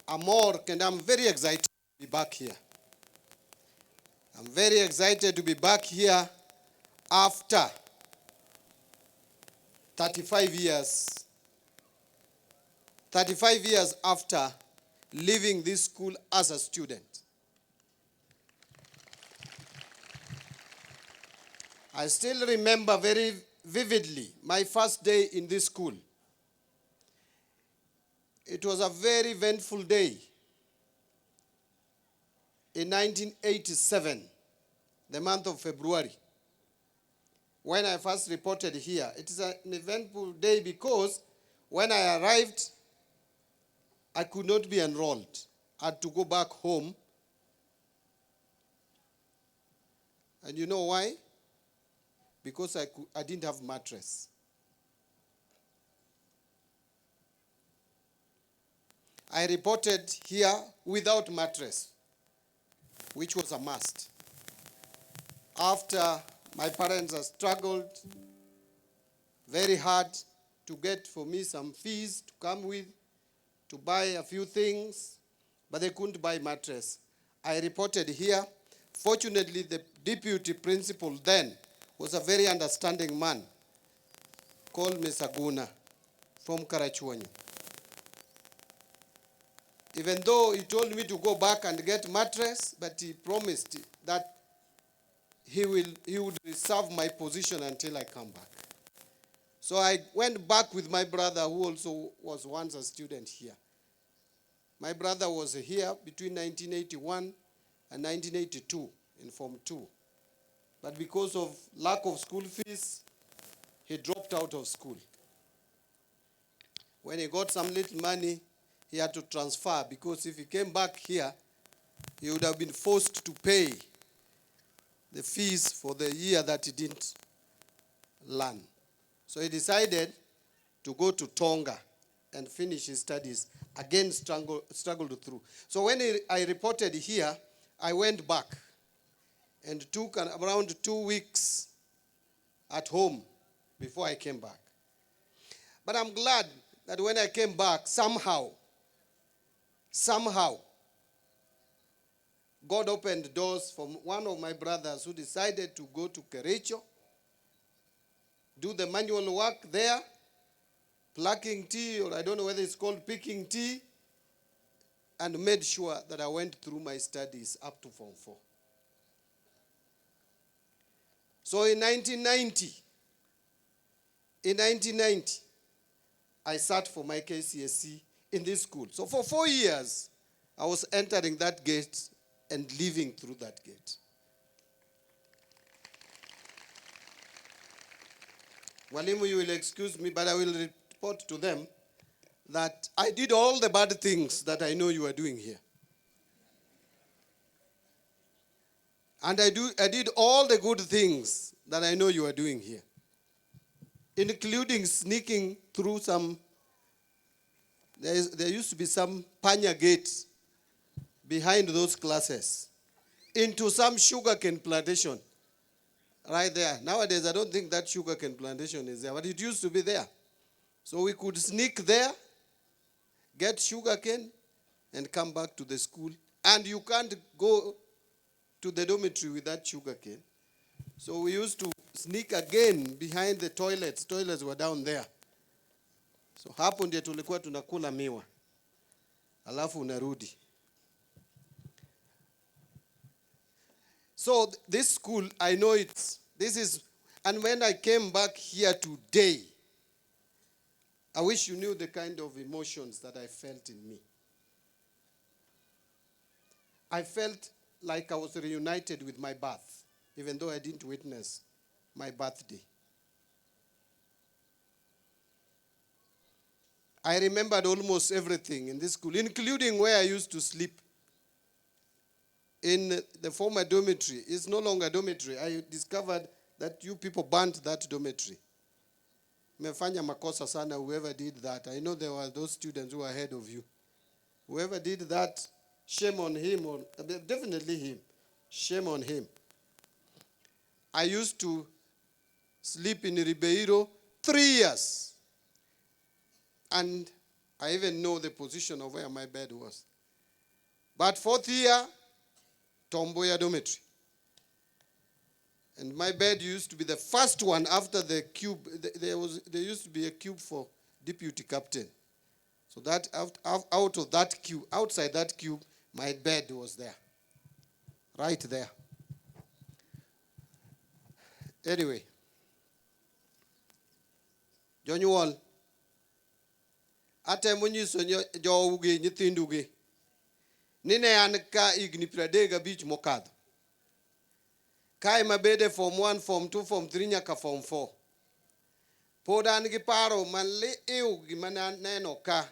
Amor, and I'm very excited to be back here. I'm very excited to be back here after 35 years. 35 years after leaving this school as a student. I still remember very vividly my first day in this school. It was a very eventful day. In 1987, the month of February, when I first reported here. It is an eventful day because when I arrived, I could not be enrolled. I had to go back home. And you know why? Because I didn't have mattress. I reported here without mattress, which was a must. After my parents have struggled very hard to get for me some fees to come with, to buy a few things, but they couldn't buy mattress. I reported here. Fortunately, the deputy principal then was a very understanding man called Mr. Guna from Karachuanyu. Even though he told me to go back and get mattress, but he promised that he would reserve my position until I come back. So I went back with my brother, who also was once a student here. My brother was here between 1981 and 1982 in Form 2. But because of lack of school fees, he dropped out of school. When he got some little money, he had to transfer, because if he came back here, he would have been forced to pay the fees for the year that he didn't learn. So he decided to go to Tonga and finish his studies. Again, struggled through. So when I reported here, I went back and took around 2 weeks at home before I came back. But I'm glad that when I came back, somehow, God opened doors for one of my brothers who decided to go to Kericho, do the manual work there, plucking tea, or I don't know whether it's called picking tea, and made sure that I went through my studies up to Form 4. So in 1990, I sat for my KCSE in this school. So for 4 years, I was entering that gate and leaving through that gate. Walimu, you will excuse me, but I will report to them that I did all the bad things that I know you are doing here. And I did all the good things that I know you are doing here, including sneaking through some, there used to be some panya gates behind those classes into some sugarcane plantation right there. Nowadays, I don't think that sugarcane plantation is there, but it used to be there. So we could sneak there, get sugarcane, and come back to the school. And you can't go to the dormitory with that sugarcane. So we used to sneak again behind the toilets. Toilets were down there. So hapo ndio tulikuwa tunakula miwa. Alafu unarudi. So this school, I know and when I came back here today, I wish you knew the kind of emotions that I felt in me. I felt like I was reunited with my birth, even though I didn't witness my birthday. I remembered almost everything in this school, including where I used to sleep. In the former dormitory. It's no longer a dormitory. I discovered that you people burnt that dormitory. Mefanya makosa sana, whoever did that. I know there were those students who were ahead of you. Whoever did that, shame on him, or definitely him. Shame on him. I used to sleep in Ribeiro 3 years. And I even know the position of where my bed was. But fourth year, Tom Mboya dormitory. And my bed used to be the first one after the cube. There used to be a cube for deputy captain. So that out of that cube, outside that cube, my bed was there. Right there. Anyway. Jonyuol. Atemo nyiso jougi nyithindugi. Nine an ka igni 35 mokadho. Kai mabede form 1, form 2, form 3 nyaka form 4. Pod an gi paro maliw gima neno ka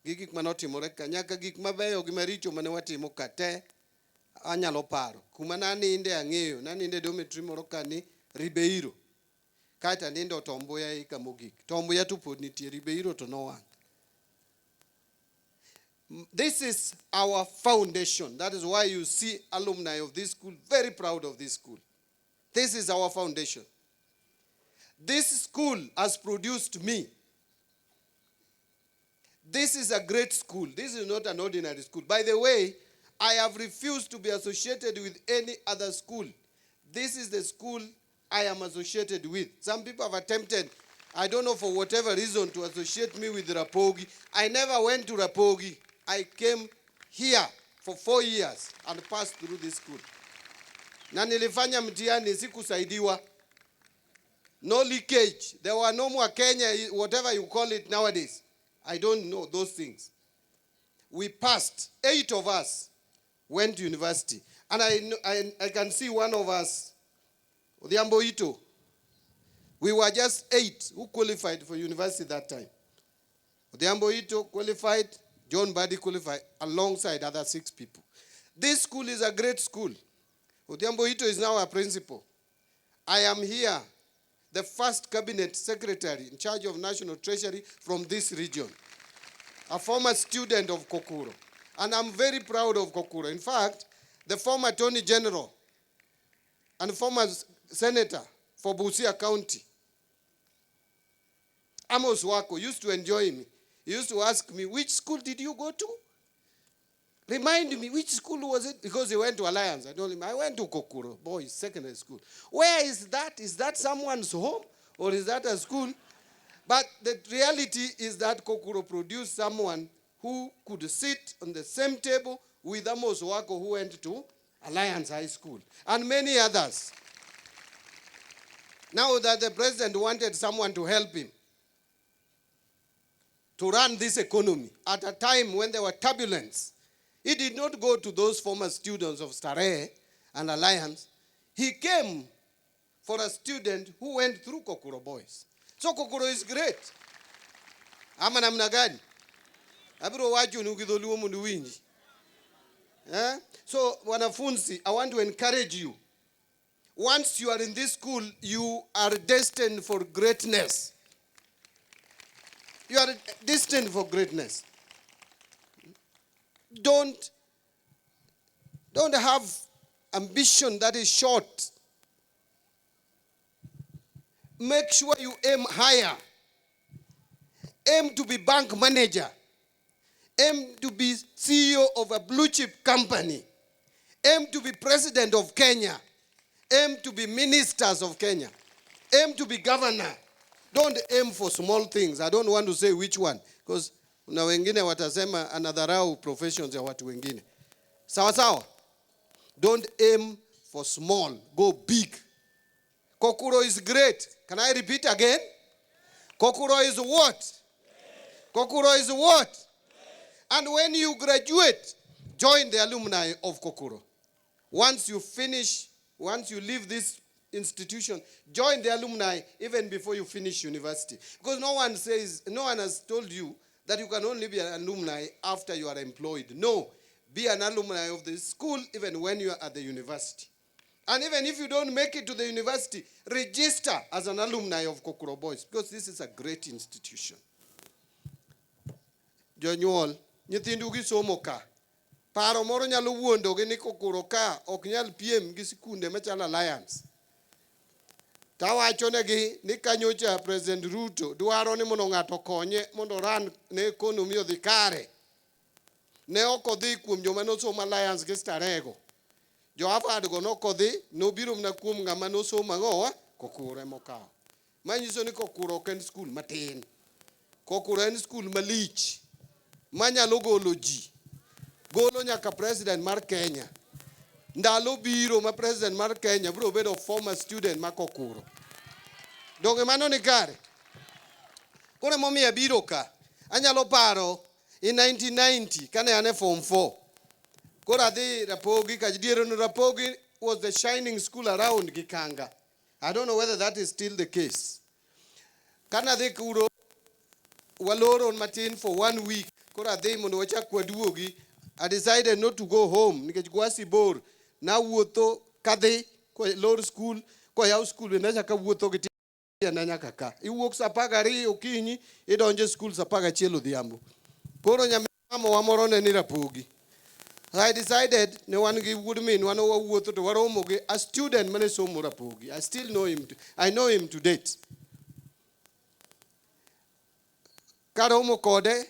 gi gik manotimore ka nyaka gik mabeyo gi maricho mane watimo ka te anyalo paro. Kuma naninde ang'eyo, naninde dormitory moro ka ni Ribeiro. Kaita nindo Tom Mboya ika mogik. Tom Mboya to pod nitie, Ribeiro to no one. This is our foundation. That is why you see alumni of this school very proud of this school. This is our foundation. This school has produced me. This is a great school. This is not an ordinary school. By the way, I have refused to be associated with any other school. This is the school I am associated with. Some people have attempted, I don't know for whatever reason, to associate me with Rapogi. I never went to Rapogi. I came here for 4 years and passed through this school. Na nilifanya mtihani sikusaidiwa. No leakage. There were no more Kenya, whatever you call it nowadays. I don't know those things. We passed. 8 of us went to university. And I can see one of us, Odhiambo Ito. We were just 8 who qualified for university that time. Odhiambo Ito qualified, John Mbadi qualified, alongside other 6 people. This school is a great school. Odhiambo Ito is now a principal. I am here, the first cabinet secretary in charge of national treasury from this region, a former student of Kokuro. And I'm very proud of Kokuro. In fact, the former Attorney General and former senator for Busia County, Amos Wako, used to enjoy me. He used to ask me, which school did you go to? Remind me, which school was it? Because he went to Alliance. I told him, I went to Kokuro, boys, secondary school. Where is that? Is that someone's home? Or is that a school? But the reality is that Kokuro produced someone who could sit on the same table with Amos Wako, who went to Alliance High School, and many others. Now that the president wanted someone to help him to run this economy at a time when there were turbulence, he did not go to those former students of Starehe and Alliance. He came for a student who went through Kokuro boys. So Kokuro is great. Ama namna gani? Abiro waju nugidholuo mundu winji. So wanafunzi, I want to encourage you. Once you are in this school, you are destined for greatness. You are destined for greatness. Don't have ambition that is short. Make sure you aim higher. Aim to be bank manager. Aim to be CEO of a blue chip company. Aim to be president of Kenya. Aim to be ministers of Kenya. Aim to be governor. Don't aim for small things. I don't want to say which one, because kuna wengine watasema anadharau professions ya watu wengine. Sawa sawa? Don't aim for small. Go big. Kokuro is great. Can I repeat again? Kokuro is what? Kokuro is what? And when you graduate, join the alumni of Kokuro. Once you leave this institution, join the alumni even before you finish university. Because no one has told you that you can only be an alumni after you are employed. No, be an alumni of the school even when you are at the university. And even if you don't make it to the university, register as an alumni of Kokuro Boys, because this is a great institution. Jonyuol, nyithindu gi somo ka. Paro moro nyalo wuondo gi ni Kokuro ka ok nyal piem gi sikunde machalo Alliance. Tawachonegi ni kanyocha President Ruto dwaro ni mondo ng'ato konye mondo ran ne economy odhi kare. ne okodhi kuom joma nosomo alliance gi starego. Jo Harvard go nokodhi, nobiro mna kuom ng'ama nosomo ang'owa Kokuro emokawo. Manyiso ni Kokuro ok en skul matin. Kokuro en skul malich manyalo golo ji. Golo nyaka president mar Kenya. Ndalo biro ma president mar Kenya biro bedo former student ma Kokuro. Donge mano ni kare? Koro momiyo biro ka. Anyalo paro in 1990 kane ane form 4. Koro adhi Rapogi, Kajdiero no Rapogi was the shining school around Gikanga. I don't know whether that is still the case. Kane adhi kuro waloro matin for 1 week. Koro adhi mondo wachak waduogi. I decided not to go home nikech gwasi bor. Na wuotho kadhi ko lor school ko yaw school na chaka wuotho gi na nyaka ka. Iwuok sa 12 okinyi idonje school sa 11 odhiambo. Koro nyamamo wa moro ne ni Rapogi. I decided ne wan gi woodmin wan wawuotho to waromo gi a student mane somo Rapogi. I still know him. I know him to date. Karomo kode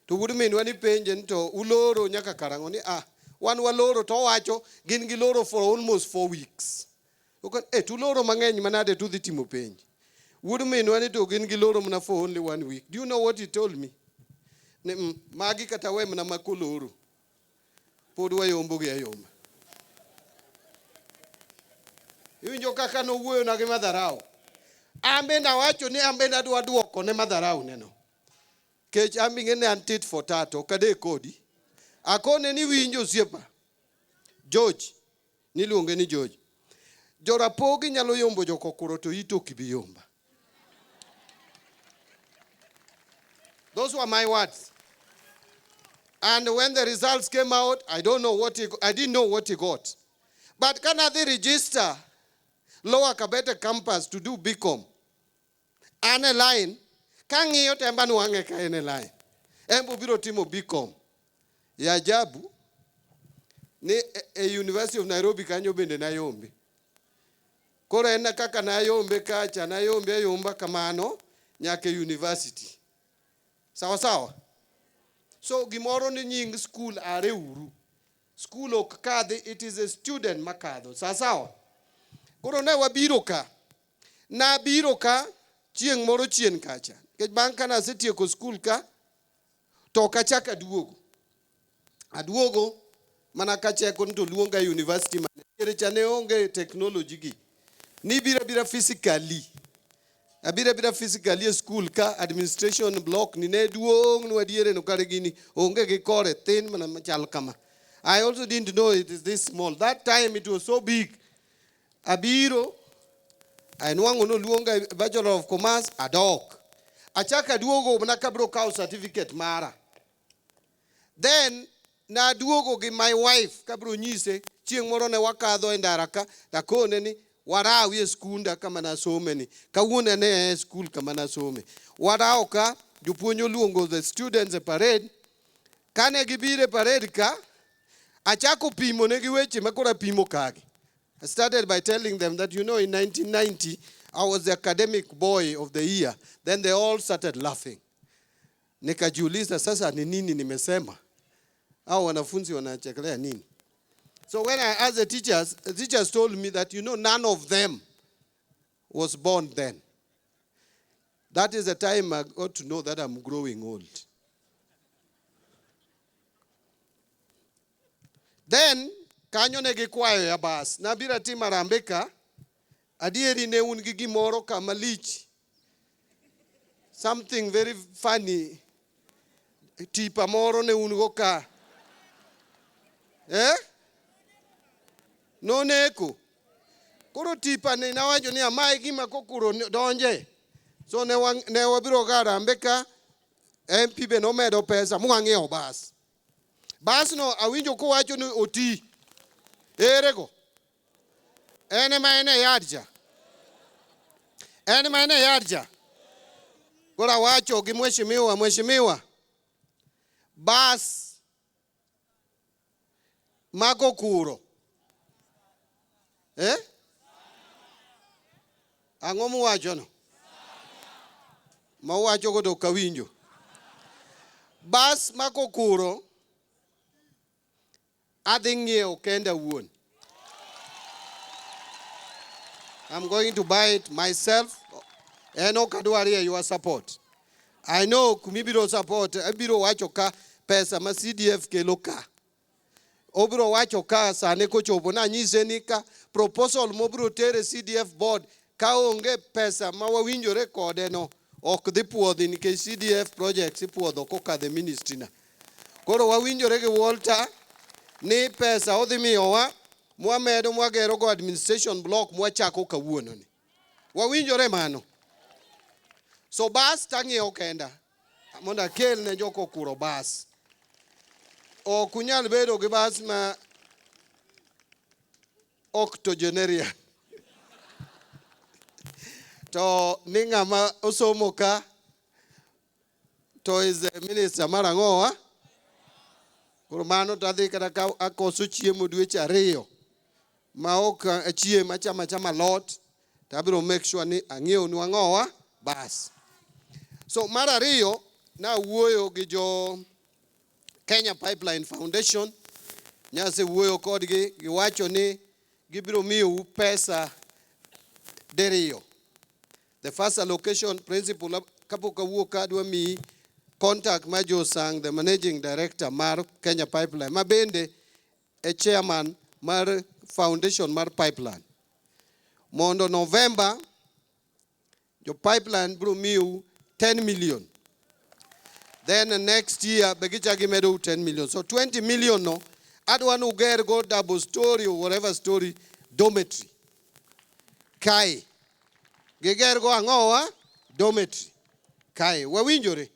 to woodmin wani penjen to uloro nyaka karango ni wan waloro to wacho gin gi loro for almost 4 weeks. Tu loro mang'eny manade tu dhi timo penj. Woodmin wani to gin gi loro mna for only 1 week. Do you know what he told me? Magi kata we mna makoloro. Pod wayombo gi ayoma. Iwinjo kaka no wuoyo na gi madharau. Ambe na wacho ni ambe na dwa duoko ne madharau neno. Kech ambi ngene antit for tato kade kodi. Akone ni winjo siepa. George niluonge ni George. Jo Rapogi nyalo yombo jo Kokuro to ito kibiyomba. Those were my words. And when the results came out, I didn't know what he got. But can they register Lower Kabete campus to do BCom? And a line, can you temba nuange ka ene line? Embu biro timo BCom. Ya ajabu ni University of Nairobi kanyo bende na yombe. Koro ena kaka na yombe kacha na yombe yomba kamano nyake university. Sawa sawa. So gimoro ni nying school are uru. School ok kadhi, it is a student makadho. Sawa sawa. Koro ne wabiro ka. Na biro ka chieng moro chien kacha. Kech bang' kana asetieko school ka to kachaka aduogo mana kacheko to luonga university man. Kere chane onge technology gi. Ni bira physically. Abira physically school ka administration block ni ne duong no adiere no kare gini onge gi kore thin mana machal kama. I also didn't know it is this small. That time it was so big. Abiro I nwang'o no luonga Bachelor of Commerce adok. Achaka duogo mana kabro kaw certificate mara. Then na duogo gi my wife kabro nyise chieng moro ne wakadho e ndara ka takone ni warawi e skunda kama na some ni kawuone ne e school kama na some warao ka jopuonjo luongo the students e parade kane gibire parade ka achako pimo ne gi weche makora pimo kage. I started by telling them that in 1990 I was the academic boy of the year. Then they all started laughing. Nikajiuliza sasa ni nini nimesema? Hao wanafunzi wanachekelea nini? So when I asked the teachers told me that, none of them was born then. That is the time I got to know that I'm growing old. Then, kanyo ne gikwayo ya bas. Nabira tima rambeka, adieri ne un gigimoro kamalich. Something very funny. Tipa moro ne un goka. No neko. Koro tipa ne nawacho ni amae gima Kokuro donje. So ne wabiro gara ambeka MP be no medo pesa mwang'iewo bas. Bas no awinjo ko wacho ni oti. Erego. Ene ma ene yadja. Ene ma ene yadja. Kora wacho gi mheshimiwa. Bas ma Kokuro. Ang'o muwacho no? Ma wacho go to kawinjo. Bas ma Kokuro adhi ng'iewo kenda wuon. I'm going to buy it myself. And okadwari your support. I know kumibiro support, abiro wacho ka pesa ma CDF kelo ka. Obiro wacho ka sane kochopo na nyise ni ka proposal mobiro tere CDF board ka onge pesa ma wawinjore kode no ok dhi puodhi nikech CDF projects ipuodho kokadho ministry na. Koro wawinjore gi Walter ni pesa odhi miyowa mwamedo mwagero go administration block mwachako kawuono ni. Wawinjore mano. So bas tang'iewo kenda mondo akel ne jo Kokuro bas. Ok unyal bedo gi bas ma octogenarian. To ni ng'ama osomo ka to is the minister mar ang'owa. Koro mano to adhi kata ka akoso chiemo dweche 2 ma ok achiem achama lot to abiro make sure ni ang'iewo ni ang'owa bas. So mar ariyo na wuoyo gi jo Kenya Pipeline Foundation. Nyase wuoyo kodgi giwacho ni gibiro miyo pesa deriyo. The first allocation principle kapok awuok adwa mi contact ma Jo Sang, the managing director mar Kenya Pipeline, ma bende a chairman mar foundation mar pipeline. Mondo November your pipeline bro miu 10 million. Then next year begichagi medo 10 million. So 20 million no adwa no uger go double story or whatever story dormitory. Kai geger go ang'owa dormitory. Kai wawinjore.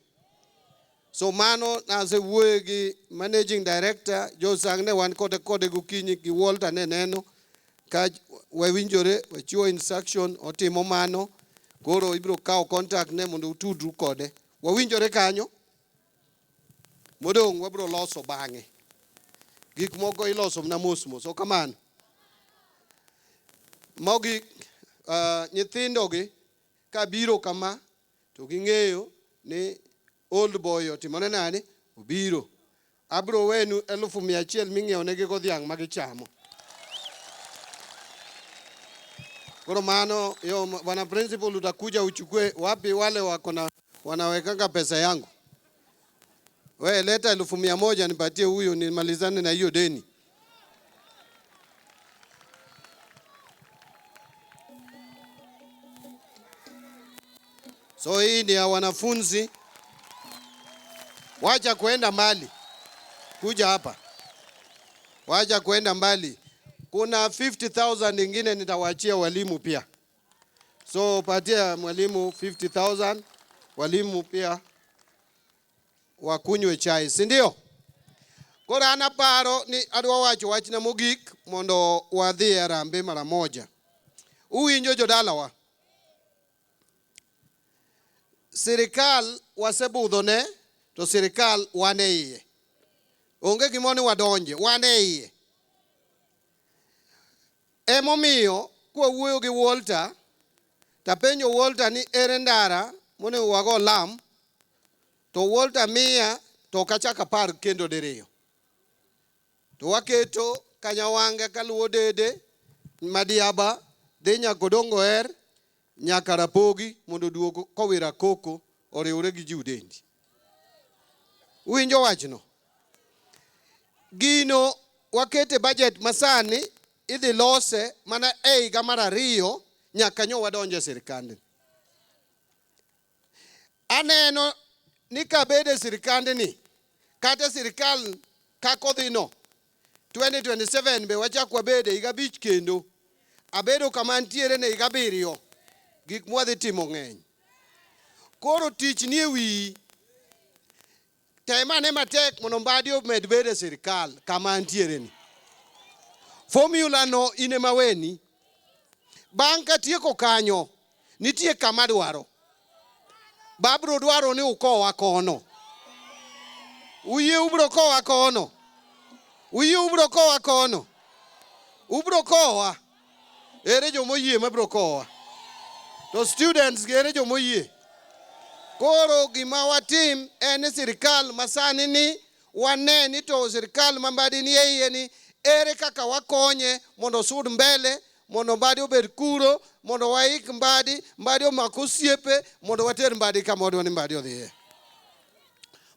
So mano na se wuoyo gi managing director Jo Sang ne wan kode gokinyi gi Walter ne neno ka wawinjore wachiwo instruction otimo mano. Koro ibiro kawo contact ne mondo utudru kode. Wawinjore kanyo. Modong wabiro loso bang'e. Gik moko iloso na mos. So kamano. Mogi nyithindo gi ka biro kama to ging'eyo ni old boy otimone nani obiro. Abiro wenu 1,100 ming'iewo negi godhiang' ma gichamo. Koro mano yo bwana principal utakuja uchukue wapi wale wako na wanawekanga pesa yangu. We leta 1,100 nipatie huyo nimalizane na hiyo deni. So hii ni ya wanafunzi. Wacha kuenda mbali. Kuja hapa. Wacha kuenda mbali. Kuna 50,000 ingine nitawachia walimu pia. So patia mwalimu 50,000. Walimu pia wakunywe chai. Si ndio? Kora ana paro ni adwa wacho wach na mogik mondo wadhi arambe mara moja. Uwinjo jodalawa. Sirikal wasebudho ne to sirikal wane iye. Onge gimoni wadonje wane iye. Emomiyo kwa wuoyo gi Walter tapenjo Walter ni ere ndara mone wago lam to Walter miya to kachaka par kendo diriyo. To waketo Kanyawanga kaluwo dede Madiaba dhi nyaka Odongo nyaka Rapogi mondo duogo kowira koko oriwre gi Judendi. Uwinjo wachno. Gino wakete budget masani idhi lose mana higa mar 2 nyaka nyo wadonje sirikande. Aneno ni kabede sirikande ni kata sirikal kakodhino 2027 be wachak wabede higa 5 kendo abedo kama ntiere ne higa 7 gik mwadhi timo ng'eny. Koro tich ni ewi temane matek mondo Mbadi omed bede sirikal kama ntiere ni. Formula no ine maweni. Banka tieko kanyo nitie kama dwaro. Babro dwaro ni ukowa kono. Uye ubro kowa kono. Uye ubro kowa kono. Ubro kowa. Ere jo moyie mabro kowa. To students ere jo moyie. Koro gima watim en sirikal masani ni wane ni to sirkal ma Mbadi ni e ni ere kaka wakonye mondo sud mbele, mondo Mbadi obed kuro, mondo waik Mbadi omak osiepe, mondo water Mbadi kama wadwa ni Mbadi odhiye.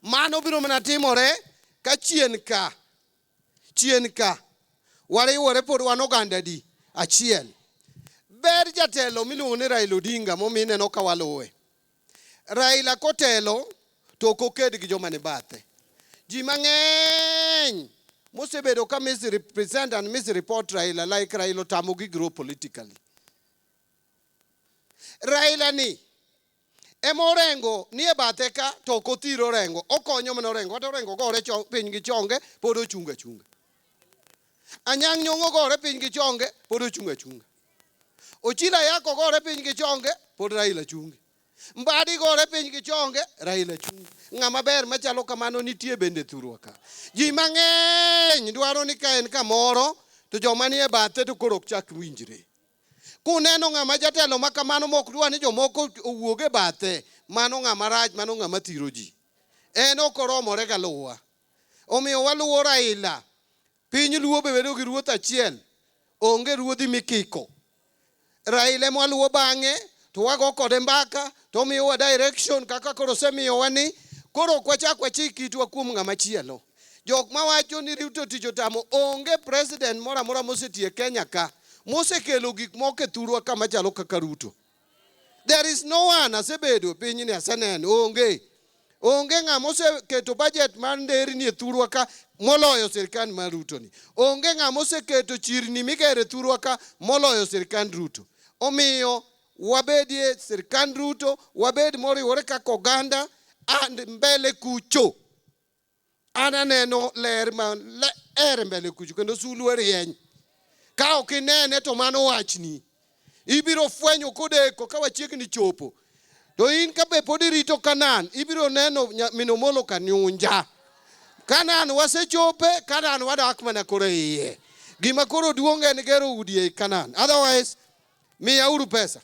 Mano biro mana timore ka chien ka wariwore pod wan oganda di achiel. Ber jatelo miluongo ni Raila Odinga momineno ka waluwe. Raila kotelo to ok oked gi joma ni bathe. Ji mang'eny mosebedo ka misrepresent and misreport Raila, like Raila otamogi grow politically. Raila ni emorengo ni e bathe ka to ok othiro rengo. Okonyo mana orengo. Kata orengo gore piny gi chonge pod ochunga chunga. Anyang' Nyong'o gore piny gi chonge pod ochunga chunga. Ochila Yako gore piny gi chonge pod Raila chungi. Mbadi gore piny gi chonge Raila chungi. Ng'ama ber machalo kamano nitie bende thurwa ka. Ji mang'eny dwaro ni ka en kamoro to joma ni e bathe to koro ok chak winjre. Kuneno ng'ama jatelo ma kamano mok dwa ni jomoko owuog e bathe, mano ng'ama rach, mano ng'ama thiro ji. En ok oromore ga luwa. Omiyo waluwo Raila. Piny luwo bedo gi ruoth achiel. Onge ruodhi mikiko. Raila ema waluwo bang'e to wago kode mbaka to omiyowa direction kaka koro osemiyowa ni koro ok wachak wachik itwa kuom ng'ama chielo. Jok mawacho ni Ruto tich otamo, onge president moro amora mosetie Kenya ka mosekelo gik moko e thurwa kama chalo kaka Ruto. There is no one asebedo piny ni aseneno. Onge ng'ama oseketo budget mar nderni e thurwa ka moloyo sirkand mar Ruto ni. Onge ng'ama oseketo chirni migero e thurwa ka moloyo sirkand Ruto. Omiyo wabedie sirkand Ruto, wabed moriwore kaka oganda, and mbele kucho. Ananeno ler mbele kucho kendo sulwe rieny. Ka ok inene to mano wachni. Ibiro fwenyo kodeko ka wachiegni chopo. To in ka be pod irito Kanan, ibiro neno minomolo kanyunja. Kanan wasechope, Kanan wadak mana kore iye. Gima koro duong' en gero udi e Kanan. Otherwise, miyauru pesa.